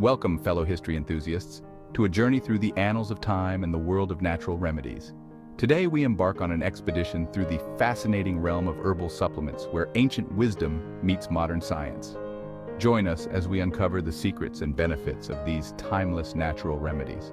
Welcome, fellow history enthusiasts, to a journey through the annals of time and the world of natural remedies. Today we embark on an expedition through the fascinating realm of herbal supplements where ancient wisdom meets modern science. Join us as we uncover the secrets and benefits of these timeless natural remedies.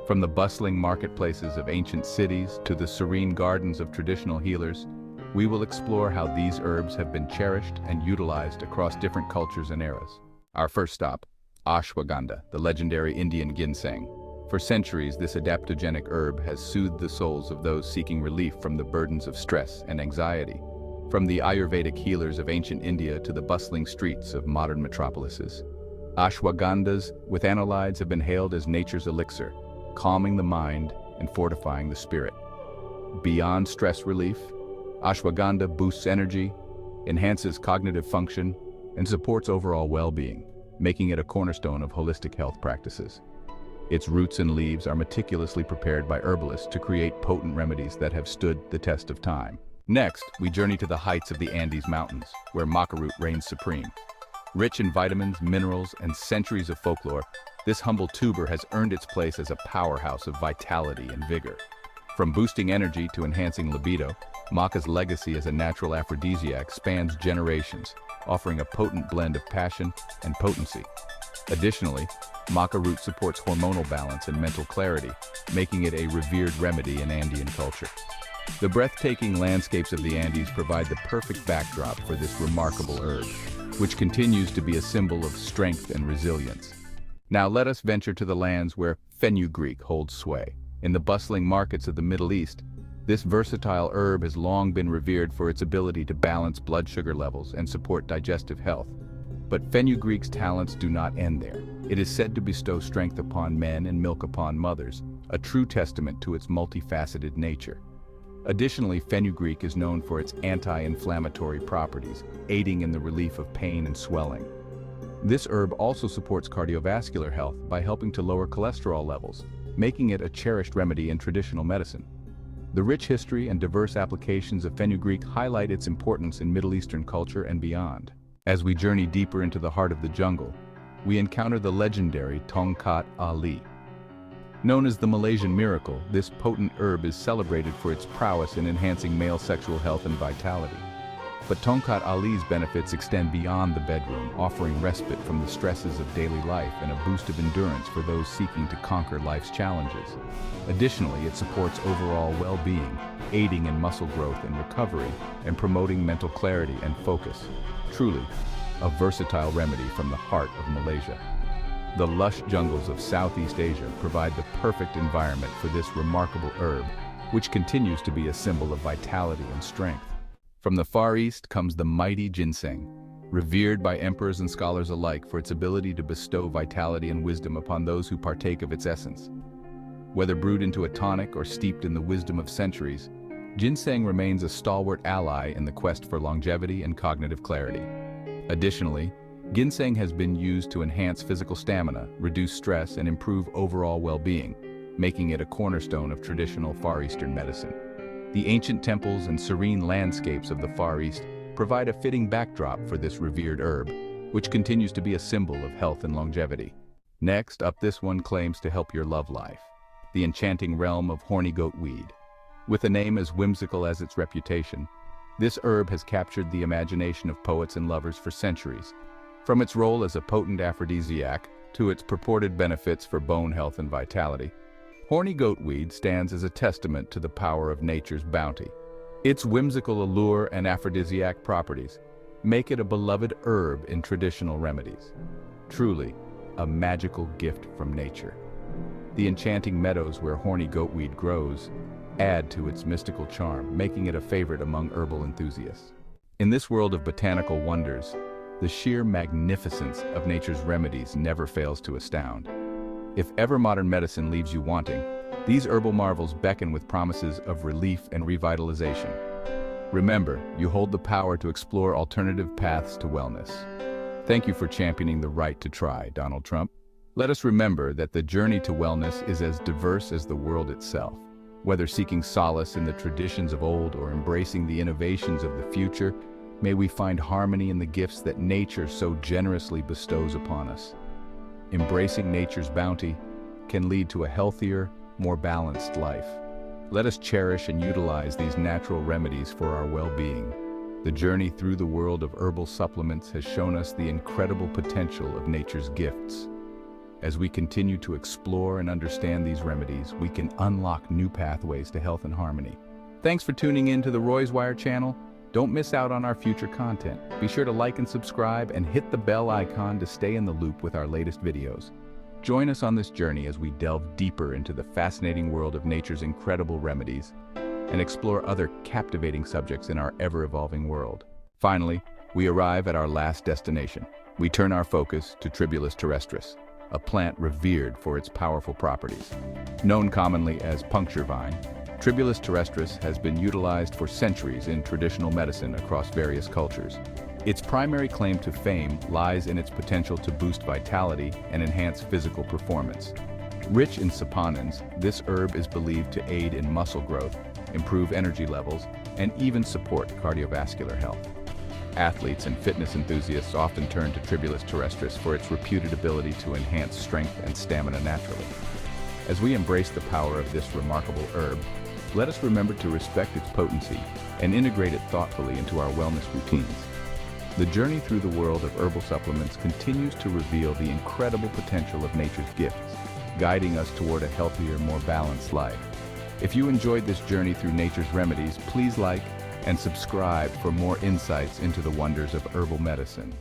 From the bustling marketplaces of ancient cities to the serene gardens of traditional healers, we will explore how these herbs have been cherished and utilized across different cultures and eras. Our first stop, Ashwagandha, the legendary Indian ginseng. For centuries, this adaptogenic herb has soothed the souls of those seeking relief from the burdens of stress and anxiety. From the Ayurvedic healers of ancient India to the bustling streets of modern metropolises, ashwagandhas with analytes have been hailed as nature's elixir, calming the mind and fortifying the spirit. Beyond stress relief, ashwagandha boosts energy, enhances cognitive function, and supports overall well-being, making it a cornerstone of holistic health practices. Its roots and leaves are meticulously prepared by herbalists to create potent remedies that have stood the test of time. Next, we journey to the heights of the Andes Mountains, where Maca Root reigns supreme. Rich in vitamins, minerals, and centuries of folklore, this humble tuber has earned its place as a powerhouse of vitality and vigor. From boosting energy to enhancing libido, maca's legacy as a natural aphrodisiac spans generations, offering a potent blend of passion and potency. Additionally, maca root supports hormonal balance and mental clarity, making it a revered remedy in Andean culture. The breathtaking landscapes of the Andes provide the perfect backdrop for this remarkable herb, which continues to be a symbol of strength and resilience. Now let us venture to the lands where fenugreek holds sway. In the bustling markets of the Middle East, this versatile herb has long been revered for its ability to balance blood sugar levels and support digestive health. But fenugreek's talents do not end there. It is said to bestow strength upon men and milk upon mothers, a true testament to its multifaceted nature. Additionally, fenugreek is known for its anti-inflammatory properties, aiding in the relief of pain and swelling. This herb also supports cardiovascular health by helping to lower cholesterol levels, making it a cherished remedy in traditional medicine. The rich history and diverse applications of fenugreek highlight its importance in Middle Eastern culture and beyond. As we journey deeper into the heart of the jungle, we encounter the legendary Tongkat Ali. Known as the Malaysian miracle, this potent herb is celebrated for its prowess in enhancing male sexual health and vitality. But Tongkat Ali's benefits extend beyond the bedroom, offering respite from the stresses of daily life and a boost of endurance for those seeking to conquer life's challenges. Additionally, it supports overall well-being, aiding in muscle growth and recovery, and promoting mental clarity and focus. Truly, a versatile remedy from the heart of Malaysia. The lush jungles of Southeast Asia provide the perfect environment for this remarkable herb, which continues to be a symbol of vitality and strength. From the Far East comes the mighty ginseng, revered by emperors and scholars alike for its ability to bestow vitality and wisdom upon those who partake of its essence. Whether brewed into a tonic or steeped in the wisdom of centuries, ginseng remains a stalwart ally in the quest for longevity and cognitive clarity. Additionally, ginseng has been used to enhance physical stamina, reduce stress, and improve overall well-being, making it a cornerstone of traditional Far Eastern medicine. The ancient temples and serene landscapes of the Far East provide a fitting backdrop for this revered herb, which continues to be a symbol of health and longevity. Next up, this one claims to help your love life. The enchanting realm of horny goat weed. With a name as whimsical as its reputation, this herb has captured the imagination of poets and lovers for centuries. From its role as a potent aphrodisiac to its purported benefits for bone health and vitality, horny goatweed stands as a testament to the power of nature's bounty. Its whimsical allure and aphrodisiac properties make it a beloved herb in traditional remedies. Truly, a magical gift from nature. The enchanting meadows where horny goatweed grows add to its mystical charm, making it a favorite among herbal enthusiasts. In this world of botanical wonders, the sheer magnificence of nature's remedies never fails to astound. If ever modern medicine leaves you wanting, these herbal marvels beckon with promises of relief and revitalization. Remember, you hold the power to explore alternative paths to wellness. Thank you for championing the right to try, Donald Trump. Let us remember that the journey to wellness is as diverse as the world itself. Whether seeking solace in the traditions of old or embracing the innovations of the future, may we find harmony in the gifts that nature so generously bestows upon us. embracing nature's bounty can lead to a healthier, more balanced life. Let us cherish and utilize these natural remedies for our well-being. The journey through the world of herbal supplements has shown us the incredible potential of nature's gifts. As we continue to explore and understand these remedies, we can unlock new pathways to health and harmony. Thanks for tuning in to the ROYSWIRE channel. Don't miss out on our future content. Be sure to like and subscribe and hit the bell icon to stay in the loop with our latest videos. Join us on this journey as we delve deeper into the fascinating world of nature's incredible remedies and explore other captivating subjects in our ever-evolving world. Finally, we arrive at our last destination. We turn our focus to Tribulus terrestris, a plant revered for its powerful properties. Known commonly as puncture vine, Tribulus terrestris has been utilized for centuries in traditional medicine across various cultures. Its primary claim to fame lies in its potential to boost vitality and enhance physical performance. Rich in saponins, this herb is believed to aid in muscle growth, improve energy levels, and even support cardiovascular health. Athletes and fitness enthusiasts often turn to Tribulus terrestris for its reputed ability to enhance strength and stamina naturally. As we embrace the power of this remarkable herb, let us remember to respect its potency and integrate it thoughtfully into our wellness routines. The journey through the world of herbal supplements continues to reveal the incredible potential of nature's gifts, guiding us toward a healthier, more balanced life. If you enjoyed this journey through nature's remedies, please like and subscribe for more insights into the wonders of herbal medicine.